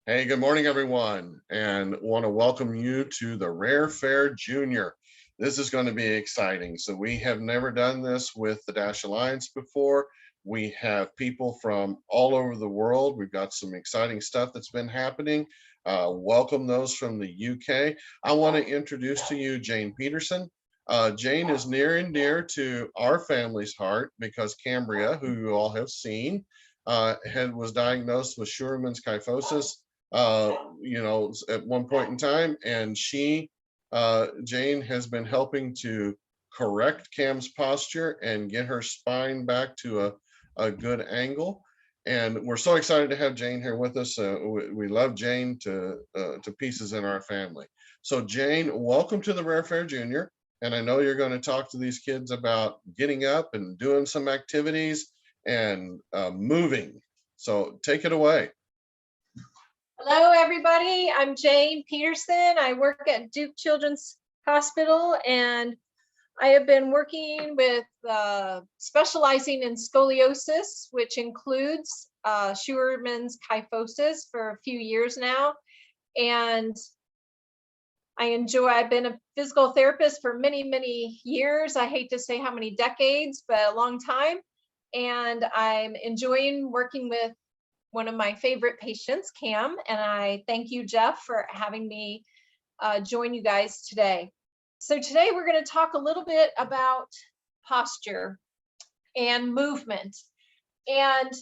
Hey, good morning, everyone, and want to welcome you to the Rare Fair Junior. This is going to be exciting. So we have never done this with the Dash Alliance before. We have people from all over the world. We've got some exciting stuff that's been happening. Welcome those from the UK. I want to introduce to you Jane Peterson. Jane is near and dear to our family's heart because Cambria, who you all have seen, was diagnosed with Scheuermann's kyphosis uh, at one point in time. And Jane has been helping to correct Cam's posture and get her spine back to a good angle. And we're so excited to have Jane here with us. We love Jane to pieces in our family. So Jane, welcome to the Rare Fair Junior. And I know you're going to talk to these kids about getting up and doing some activities and moving. So take it away. Hello, everybody. I'm Jane Peterson. I work at Duke Children's Hospital, and I have been working with specializing in scoliosis, which includes Scheuermann's kyphosis for a few years now. And I've been a physical therapist for many, many years. I hate to say how many decades, but a long time. And I'm enjoying working with one of my favorite patients, Cam, and I thank you, Jeff, for having me join you guys today. So today we're going to talk a little bit about posture and movement. And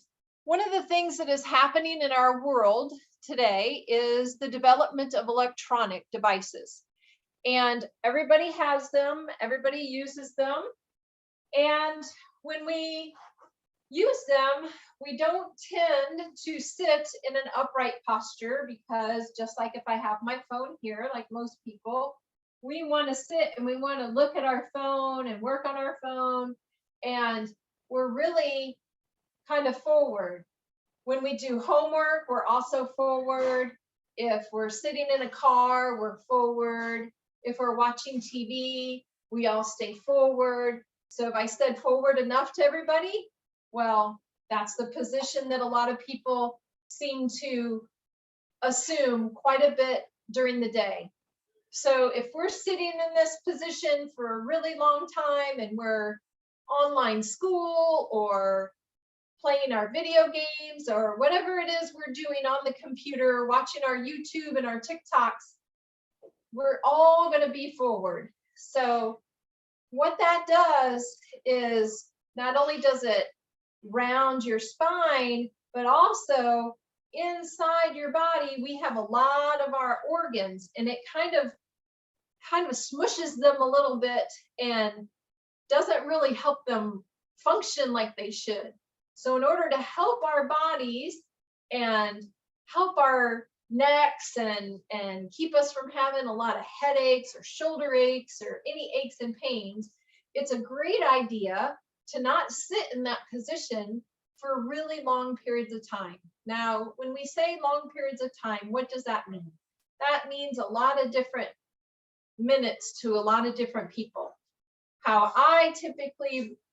one of the things that is happening in our world today is the development of electronic devices. And everybody has them, everybody uses them. And when we use them, we don't tend to sit in an upright posture because just like if I have my phone here, like most people, we want to sit and we want to look at our phone and work on our phone. And we're really kind of forward. When we do homework, we're also forward. If we're sitting in a car, we're forward. If we're watching TV, we all stay forward. So if I said forward enough to everybody, well, that's the position that a lot of people seem to assume quite a bit during the day. So if we're sitting in this position for a really long time and we're online school or playing our video games or whatever it is we're doing on the computer, watching our YouTube and our TikToks, we're all going to be forward. So what that does is not only does it round your spine, but also inside your body, we have a lot of our organs, and it kind of smushes them a little bit and doesn't really help them function like they should. So in order to help our bodies and help our necks and keep us from having a lot of headaches or shoulder aches or any aches and pains, it's a great idea to not sit in that position for really long periods of time. Now, when we say long periods of time, what does that mean? That means a lot of different minutes to a lot of different people.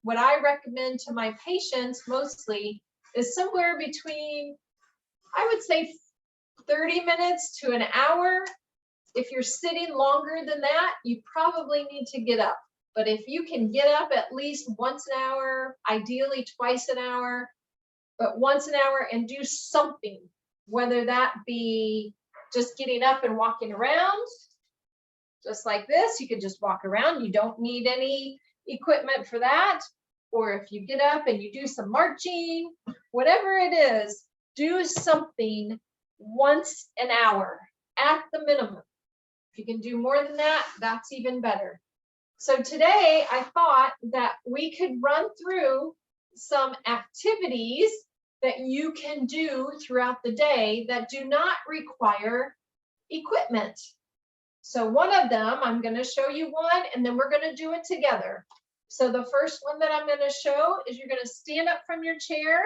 What I recommend to my patients mostly is somewhere between, I would say 30 minutes to an hour. If you're sitting longer than that, you probably need to get up. But if you can get up at least once an hour, ideally twice an hour, but once an hour and do something, whether that be just getting up and walking around, just like this, you could just walk around. You don't need any equipment for that. Or if you get up and you do some marching, whatever it is, do something once an hour at the minimum. If you can do more than that, that's even better. So today I thought that we could run through some activities that you can do throughout the day that do not require equipment. So one of them, I'm going to show you one, and then we're going to do it together. So the first one that I'm going to show is you're going to stand up from your chair.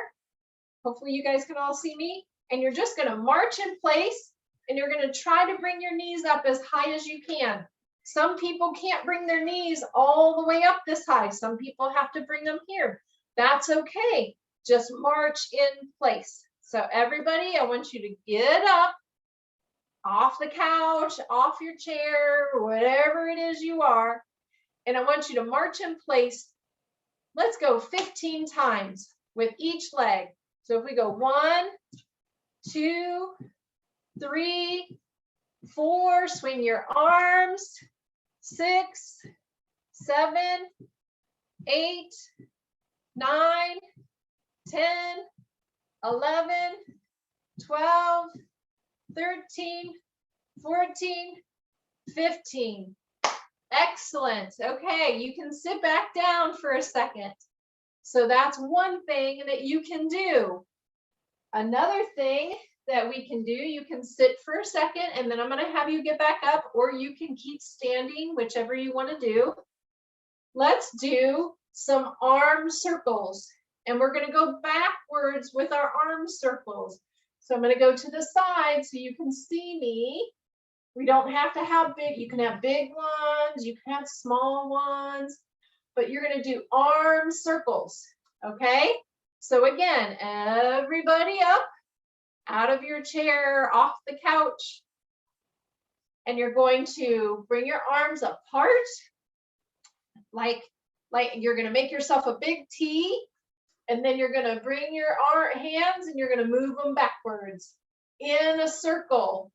Hopefully you guys can all see me. And you're just going to march in place, and you're going to try to bring your knees up as high as you can. Some people can't bring their knees all the way up this high. Some people have to bring them here. That's okay. Just march in place. So everybody, I want you to get up off the couch, off your chair, whatever it is you are. And I want you to march in place. Let's go 15 times with each leg. So if we go 1, 2, 3, 4, swing your arms, 6, 7, 8, 9, 10, 11, 12, 13, 14, 15. Excellent. Okay, you can sit back down for a second. So that's one thing that you can do. Another thing that we can do, you can sit for a second and then I'm going to have you get back up, or you can keep standing, whichever you want to do. Let's do some arm circles, and we're going to go backwards with our arm circles. So I'm going to go to the side so you can see me. We don't have to have big, you can have big ones, you can have small ones, but you're going to do arm circles, okay? So again, everybody up, out of your chair, off the couch, and you're going to bring your arms apart, like you're going to make yourself a big T, and then you're going to bring your hands and you're going to move them backwards in a circle.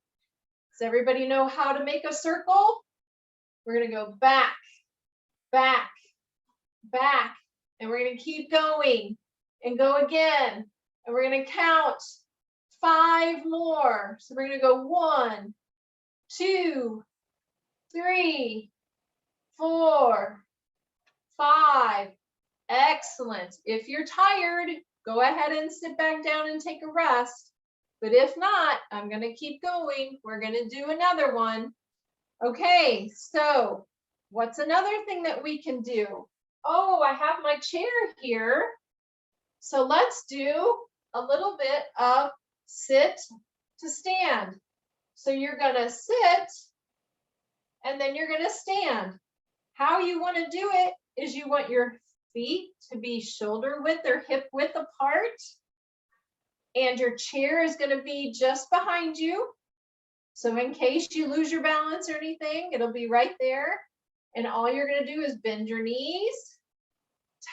Does everybody know how to make a circle? We're going to go back, back, back, and we're going to keep going and go again. And we're going to count 5 more. So we're going to go 1, 2, 3, 4, 5. Excellent. If you're tired, go ahead and sit back down and take a rest. But if not, I'm going to keep going. We're going to do another one. Okay, so what's another thing that we can do? Oh, I have my chair here. So let's do a little bit of sit to stand. So you're going to sit and then you're going to stand. How you want to do it is you want your feet to be shoulder width or hip width apart. And your chair is going to be just behind you. So in case you lose your balance or anything, it'll be right there. And all you're going to do is bend your knees,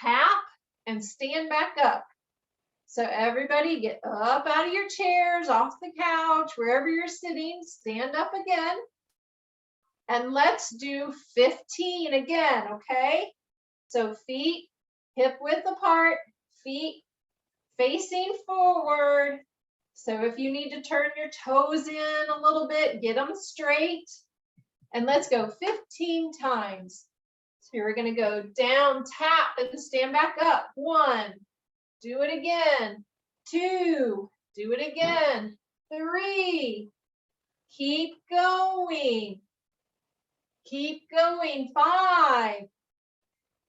tap, and stand back up. So everybody get up out of your chairs, off the couch, wherever you're sitting, stand up again. And let's do 15 again, okay? So feet hip width apart, feet facing forward. So if you need to turn your toes in a little bit, get them straight. And let's go 15 times. So we're going to go down, tap, and stand back up. 1, do it again. 2, do it again. 3, keep going. Keep going. 5,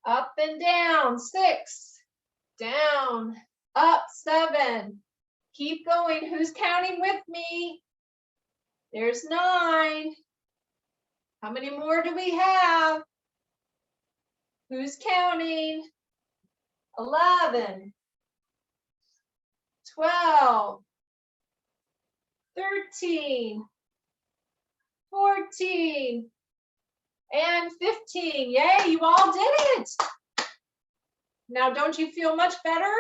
up and down. 6, down, up. 7, keep going. Who's counting with me? There's 9. How many more do we have? Who's counting? 11, 12, 13, 14, and 15. Yay, you all did it. Now, don't you feel much better?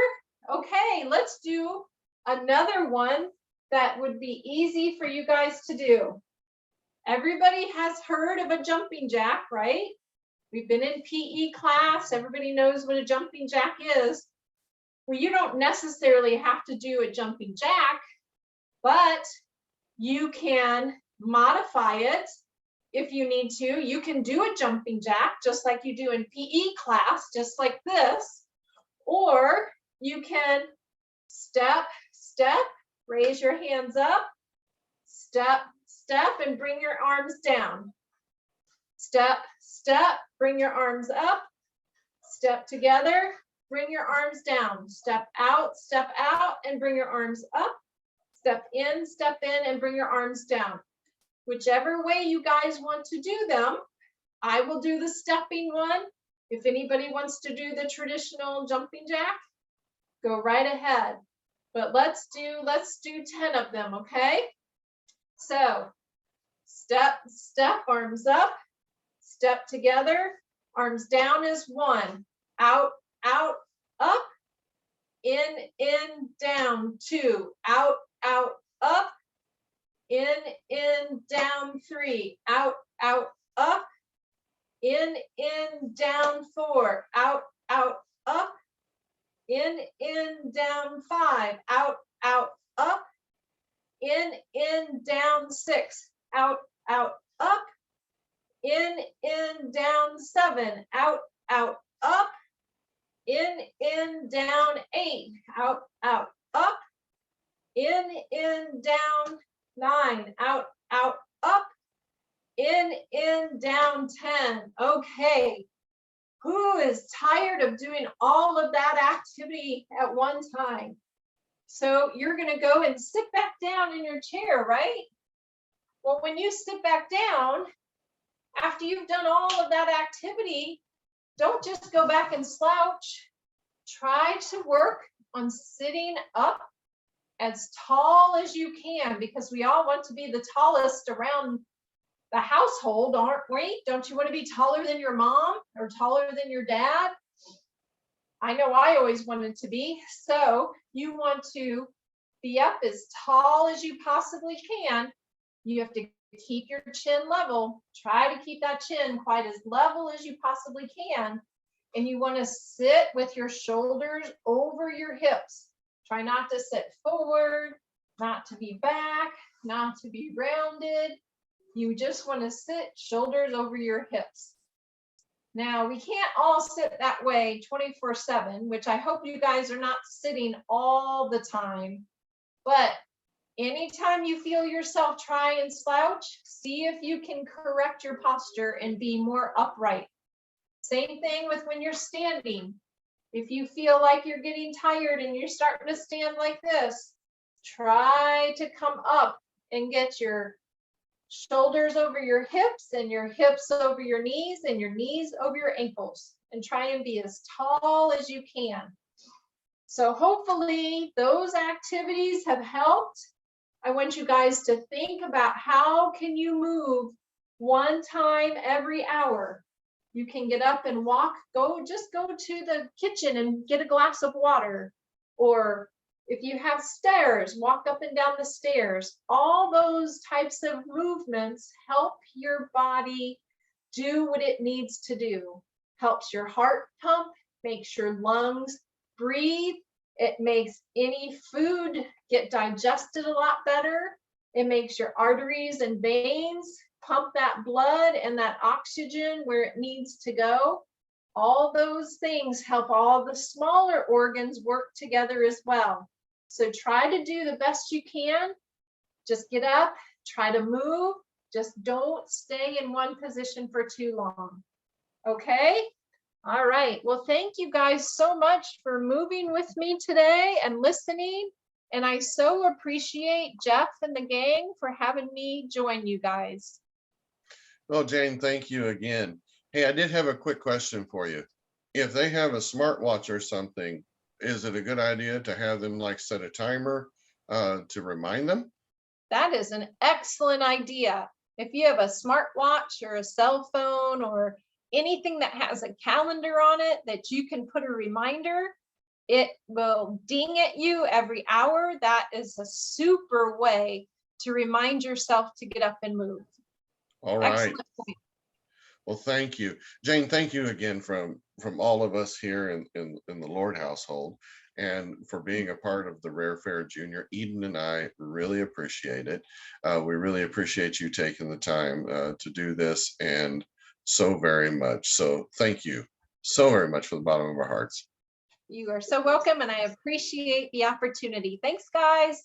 Okay, let's do another one that would be easy for you guys to do. Everybody has heard of a jumping jack, right? We've been in PE class. Everybody knows what a jumping jack is. Well, you don't necessarily have to do a jumping jack, but you can modify it if you need to. You can do a jumping jack just like you do in PE class, just like this. Or you can step, step, raise your hands up, step, step, and bring your arms down. Step, step, bring your arms up, step together, bring your arms down, step out, and bring your arms up, step in, and bring your arms down. Whichever way you guys want to do them, I will do the stepping one. If anybody wants to do the traditional jumping jack, go right ahead. But let's do 10 of them, okay? So step, step, arms up, step together, arms down is 1, out, out, up, in, down, 2, out, up, in, down, 3, out, up, in, down, 4, out, up, in, down, 5, out, up, in, down, 6, out, up, in, down, 7, out, up, in, down, 8, out, up, in, down, 9, out, up, in, down, 10. Okay. Who is tired of doing all of that activity at one time? So you're going to go and sit back down in your chair, right? Well, when you sit back down, after you've done all of that activity, don't just go back and slouch. Try to work on sitting up as tall as you can, because we all want to be the tallest around the household, aren't we? Don't you want to be taller than your mom or taller than your dad? I know I always wanted to be. So you want to be up as tall as you possibly can. You have to keep your chin level. Try to keep that chin quite as level as you possibly can. And you want to sit with your shoulders over your hips. Try not to sit forward, not to be back, not to be rounded. You just want to sit shoulders over your hips. Now, we can't all sit that way 24/7, which I hope you guys are not sitting all the time. But anytime you feel yourself try and slouch, see if you can correct your posture and be more upright. Same thing with when you're standing. If you feel like you're getting tired and you're starting to stand like this, try to come up and get your shoulders over your hips and your hips over your knees and your knees over your ankles, and try and be as tall as you can. So hopefully those activities have helped. I want you guys to think about how can you move one time every hour. You can get up and walk, just go to the kitchen and get a glass of water. Or if you have stairs, walk up and down the stairs. All those types of movements help your body do what it needs to do. Helps your heart pump, makes your lungs breathe. It makes any food get digested a lot better. It makes your arteries and veins pump that blood and that oxygen where it needs to go. All those things help all the smaller organs work together as well. So try to do the best you can. Just get up, try to move. Just don't stay in one position for too long. Okay? All right. Well, thank you guys so much for moving with me today and listening. And I so appreciate Jeff and the gang for having me join you guys. Well, Jane, thank you again. Hey, I did have a quick question for you. If they have a smartwatch or something, is it a good idea to have them like set a timer to remind them? That is an excellent idea. If you have a smartwatch or a cell phone or anything that has a calendar on it that you can put a reminder, it will ding at you every hour. That is a super way to remind yourself to get up and move. All right. Excellent point. Well, thank you, Jane. Thank you again from all of us here in the Lord household, and for being a part of the Rare Fair Junior. Eden and I really appreciate it. We really appreciate you taking the time to do this, and so very much. So thank you so very much from the bottom of our hearts. You are so welcome, and I appreciate the opportunity. Thanks, guys.